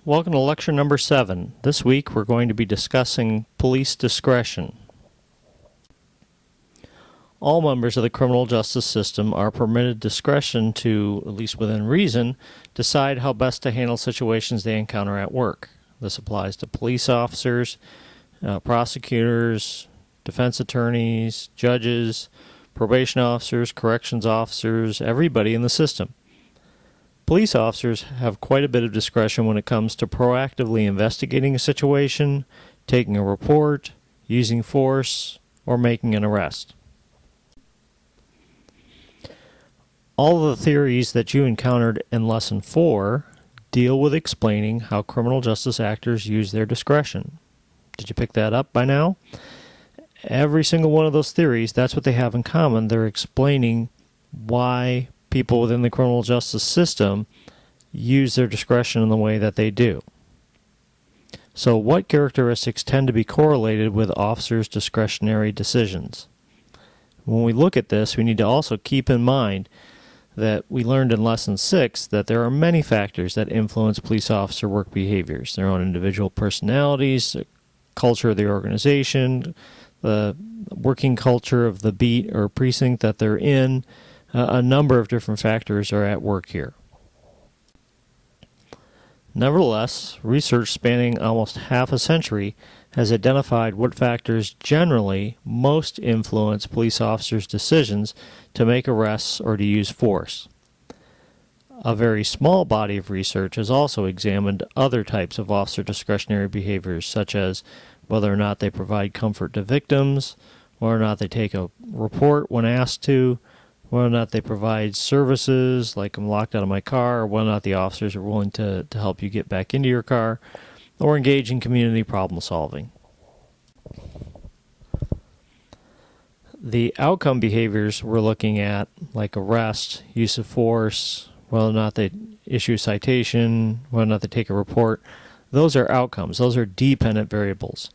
Welcome to lecture number 7. This week we're going to be discussing police discretion. All members of the criminal justice system are permitted discretion to, at least within reason, decide how best to handle situations they encounter at work. This applies to police officers, prosecutors, defense attorneys, judges, probation officers, corrections officers, everybody in the system. Police officers have quite a bit of discretion when it comes to proactively investigating a situation, taking a report, using force, or making an arrest. All of the theories that you encountered in Lesson 4 deal with explaining how criminal justice actors use their discretion. Did you pick that up by now? Every single one of those theories, that's what they have in common. They're explaining why people within the criminal justice system use their discretion in the way that they do. So what characteristics tend to be correlated with officers' discretionary decisions? When we look at this, we need to also keep in mind that we learned in Lesson 6 that there are many factors that influence police officer work behaviors. Their own individual personalities, the culture of the organization, the working culture of the beat or precinct that they're in. A number of different factors are at work here. Nevertheless, research spanning almost half a century has identified what factors generally most influence police officers' decisions to make arrests or to use force. A very small body of research has also examined other types of officer discretionary behaviors, such as whether or not they provide comfort to victims, whether or not they take a report when asked to, whether or not they provide services, like I'm locked out of my car, or whether or not the officers are willing to help you get back into your car, or engage in community problem solving. The outcome behaviors we're looking at, like arrest, use of force, whether or not they issue a citation, whether or not they take a report, those are outcomes. Those are dependent variables.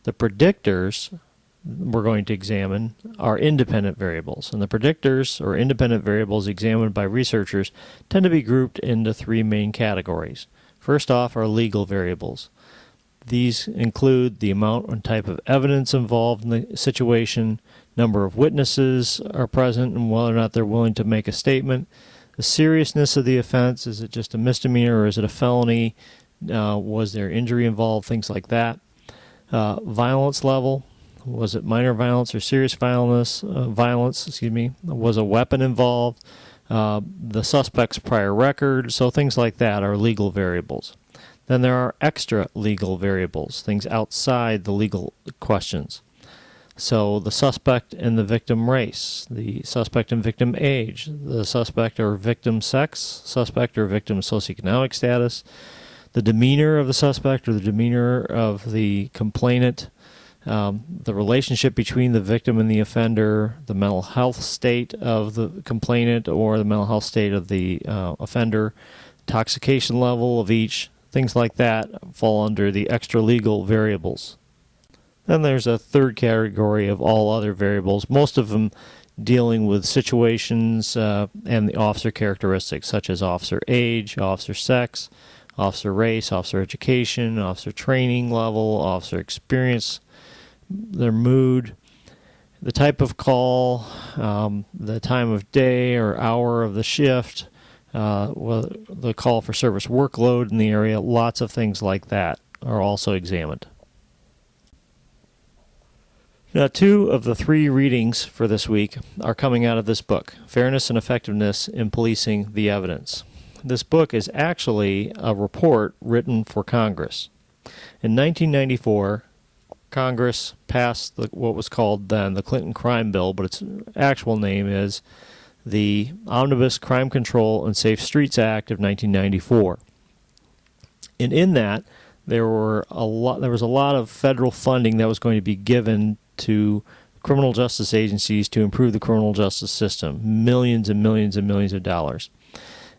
The predictors we're going to examine are independent variables, and the predictors or independent variables examined by researchers tend to be grouped into 3 main categories. First off are legal variables. These include the amount and type of evidence involved in the situation, number of witnesses are present, and whether or not they're willing to make a statement, the seriousness of the offense, is it just a misdemeanor or is it a felony, was there injury involved, things like that. Violence level, was it minor violence or serious violence? Was a weapon involved? The suspect's prior record, so things like that are legal variables. Then there are extra legal variables, things outside the legal questions. So the suspect and the victim race, the suspect and victim age, the suspect or victim sex, suspect or victim socioeconomic status, the demeanor of the suspect or the demeanor of the complainant, the relationship between the victim and the offender, the mental health state of the complainant or the mental health state of the offender, intoxication level of each, things like that fall under the extra legal variables. Then there's a third category of all other variables, most of them dealing with situations and the officer characteristics, such as officer age, officer sex, officer race, officer education, officer training level, officer experience, their mood, the type of call, the time of day or hour of the shift, the call for service workload in the area, lots of things like that are also examined. Now, 2 of the 3 readings for this week are coming out of this book, Fairness and Effectiveness in Policing the Evidence. This book is actually a report written for Congress. In 1994, Congress passed what was called then the Clinton Crime Bill, but its actual name is the Omnibus Crime Control and Safe Streets Act of 1994. And in that, there was a lot of federal funding that was going to be given to criminal justice agencies to improve the criminal justice system, millions and millions and millions of dollars.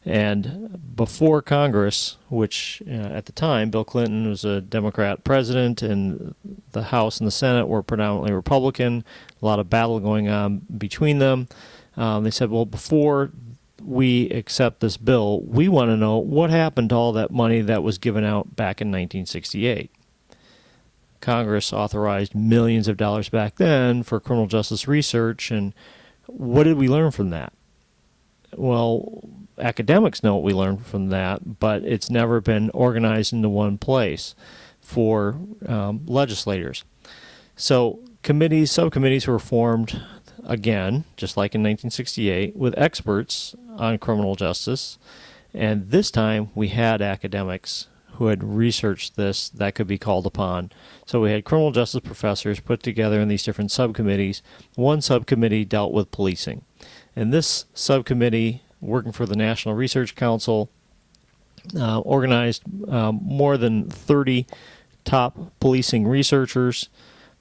And before Congress, which at the time, Bill Clinton was a Democrat president, and the House and the Senate were predominantly Republican, a lot of battle going on between them. They said, well, before we accept this bill, we want to know what happened to all that money that was given out back in 1968. Congress authorized millions of dollars back then for criminal justice research, and what did we learn from that? Well, academics know what we learned from that, but it's never been organized into one place for legislators. So committees, subcommittees were formed again, just like in 1968, with experts on criminal justice, and this time we had academics who had researched this that could be called upon. So we had criminal justice professors put together in these different subcommittees. One subcommittee dealt with policing, and this subcommittee, working for the National Research Council, organized more than 30 top policing researchers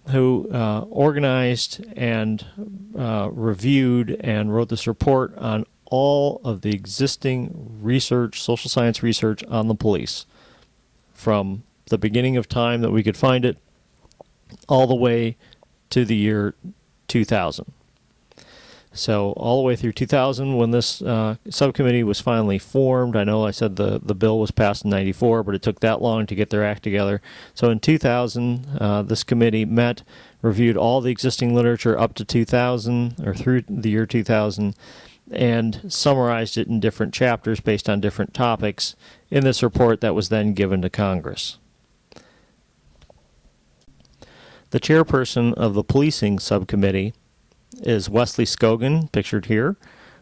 who organized and reviewed and wrote this report on all of the existing research, social science research on the police, from the beginning of time that we could find it all the way to the year 2000. So all the way through 2000, when this subcommittee was finally formed, I know I said the bill was passed in 94, but it took that long to get their act together. So in 2000, this committee met, reviewed all the existing literature up to 2000, or through the year 2000, and summarized it in different chapters based on different topics in this report that was then given to Congress. The chairperson of the policing subcommittee is Wesley Scogan, pictured here.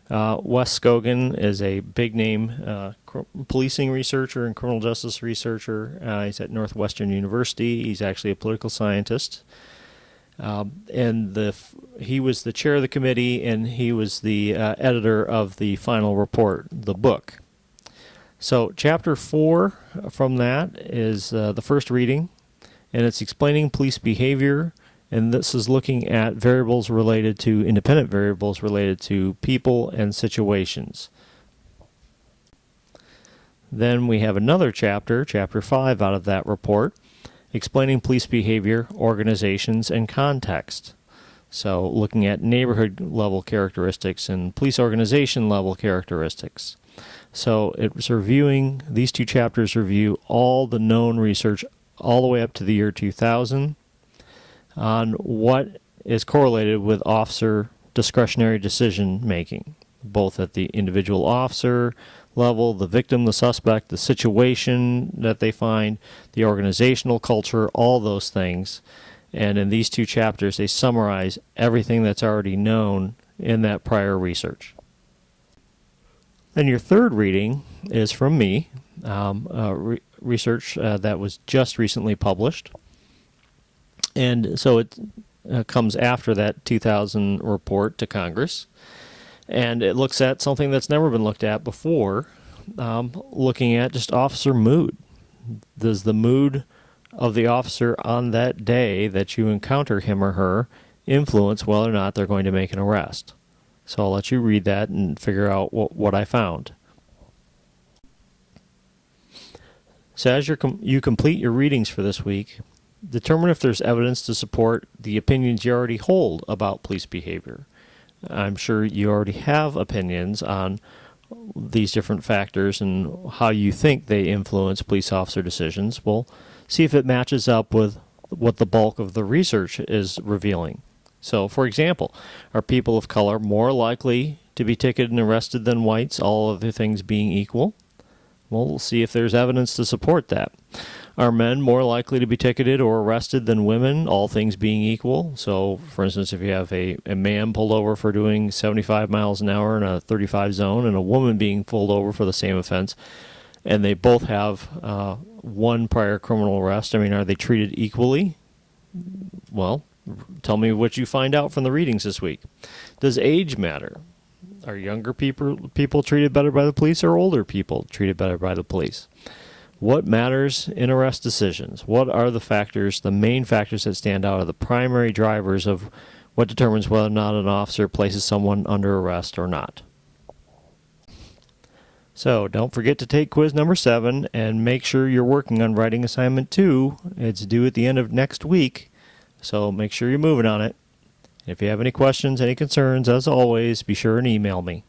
Wes Scogan is a big-name policing researcher and criminal justice researcher. He's at Northwestern University. He's actually a political scientist. And he was the chair of the committee, and he was the editor of the final report, the book. So Chapter 4 from that is the first reading, and it's explaining police behavior. And this is looking at variables related to, independent variables related to people and situations. Then we have another chapter, Chapter 5 out of that report, explaining police behavior, organizations, and context. So looking at neighborhood level characteristics and police organization level characteristics. So it's reviewing, these two chapters review all the known research all the way up to the year 2000. On what is correlated with officer discretionary decision making, both at the individual officer level, the victim, the suspect, the situation that they find, the organizational culture, all those things. And in these two chapters, they summarize everything that's already known in that prior research. Then your third reading is from me, research that was just recently published. And so it comes after that 2000 report to Congress, and it looks at something that's never been looked at before, looking at just officer mood. Does the mood of the officer on that day that you encounter him or her influence whether or not they're going to make an arrest? So I'll let you read that and figure out what I found. So as you complete your readings for this week, determine if there's evidence to support the opinions you already hold about police behavior. I'm sure you already have opinions on these different factors and how you think they influence police officer decisions. Well, see if it matches up with what the bulk of the research is revealing. So, for example, are people of color more likely to be ticketed and arrested than whites, all other things being equal? Well, we'll see if there's evidence to support that. Are men more likely to be ticketed or arrested than women, all things being equal? So, for instance, if you have a man pulled over for doing 75 miles an hour in a 35 zone and a woman being pulled over for the same offense, and they both have one prior criminal arrest, I mean, are they treated equally? Well, tell me what you find out from the readings this week. Does age matter? Are younger people treated better by the police or older people treated better by the police? What matters in arrest decisions? What are the factors, the main factors that stand out, are the primary drivers of what determines whether or not an officer places someone under arrest or not? So don't forget to take quiz number 7 and make sure you're working on writing assignment 2. It's due at the end of next week, so make sure you're moving on it. If you have any questions, any concerns, as always, be sure and email me.